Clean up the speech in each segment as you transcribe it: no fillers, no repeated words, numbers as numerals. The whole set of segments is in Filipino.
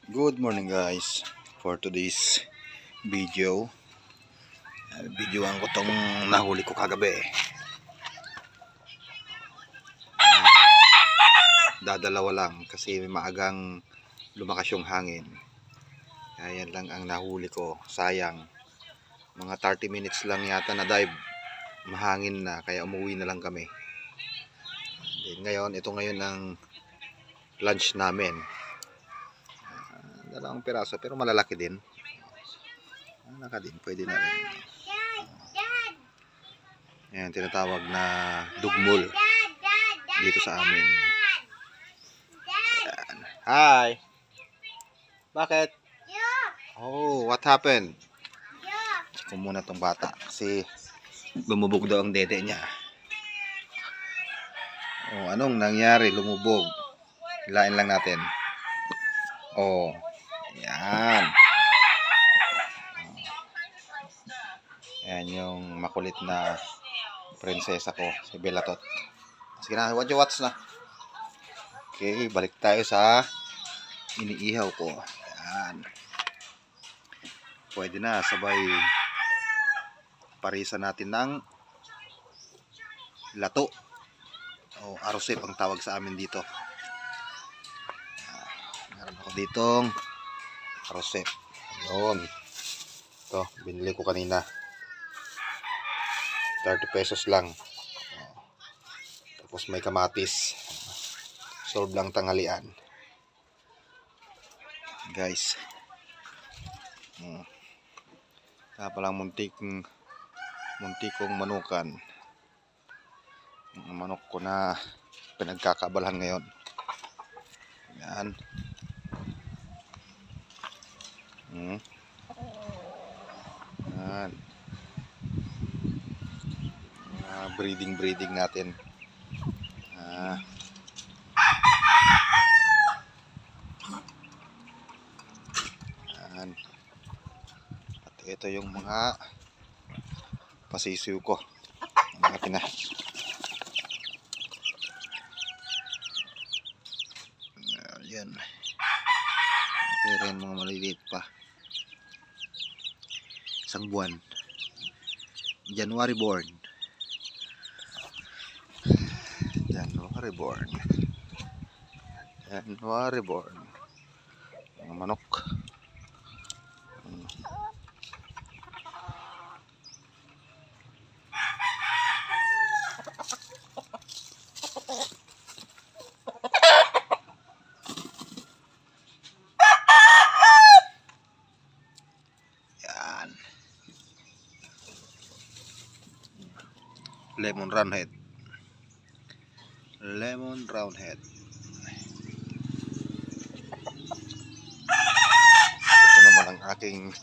Good morning guys. For today's video, videoan ko tong nahuli ko kagabi. Dadalawa lang kasi maagang lumakas yung hangin. Kaya yan lang ang nahuli ko. Sayang. Mga 30 minutes lang yata na dive. Mahangin na kaya umuwi na lang kami. Ito ngayon ang lunch namin. Dalawang piraso pero malalaki din. Naka din, pwede na rin. Ayan, tinatawag na dugmol dito sa amin. Ayan. Hi! Bakit? Oh, what happened? Check ko muna tong bata kasi lumubog daw ang dede niya. Oh, anong nangyari? Lumubog. Hilain lang natin. Oh, yan. Yan yung makulit na prinsesa ko, si Belatot. Sige na, what you watch na. Okay, balik tayo sa iniihaw ko. Yan. Pwede na, sabay parisa natin ng lato. O arosep ang tawag sa amin dito. Meron ako ditong arosep. Yun. Ito, binili ko kanina. 30 pesos lang. Tapos may kamatis. Solve lang tanghalian. Guys. Kaya palang muntikong manukan. Ang manok ko na pinagkakaabalahan ngayon. Yan. Yan. Breeding natin. Yan. At ito yung mga pasisiw ko. Malaki na. Yan. Pero yan mga maliliit pa. Isang buwan. January born. January born. Mga manok. Yan. Lemon roundhead. Ito naman ang aking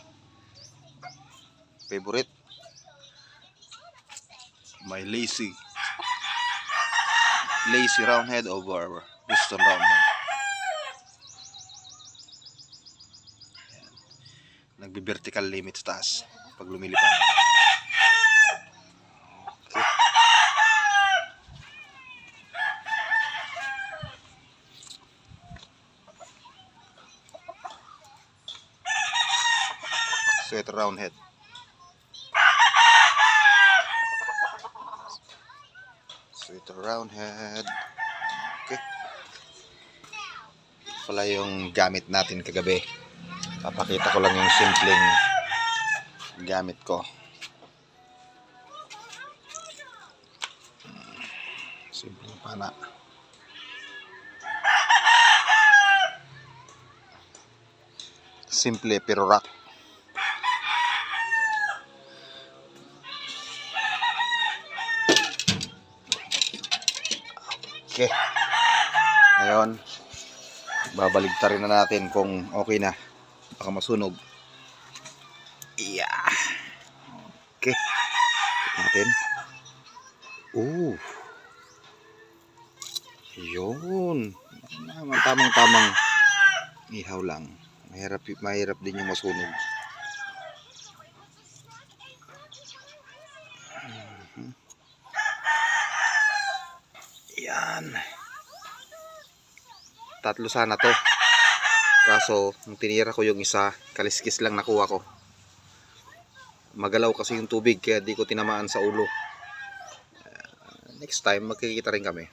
favorite. My lazy roundhead over Boston roundhead. Nagbi-vertical limit sa taas pag lumilipad. Sweater roundhead. Okay. Pala yung gamit natin kagabi. Papakita ko lang yung simpleng gamit ko. Simpleng pana. Simple pero rock. Okay. Ngayon, babaligtarin na natin kung okay na. Baka masunog. Yeah. Okay. Tignan natin. Yun. Tamang-tamang ihaw lang. Mahirap din yung masunog. Yan. Tatlo sana to. Kaso, nung tinira ko yung isa, kaliskis lang nakuha ko. Magalaw kasi yung tubig kaya di ko tinamaan sa ulo. Next time, magkikita rin kami.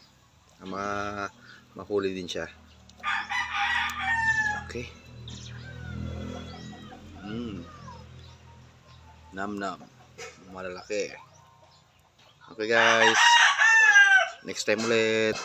Mahuli din siya. Okay. Nam. Malalaki. Okay guys. Next time ulit.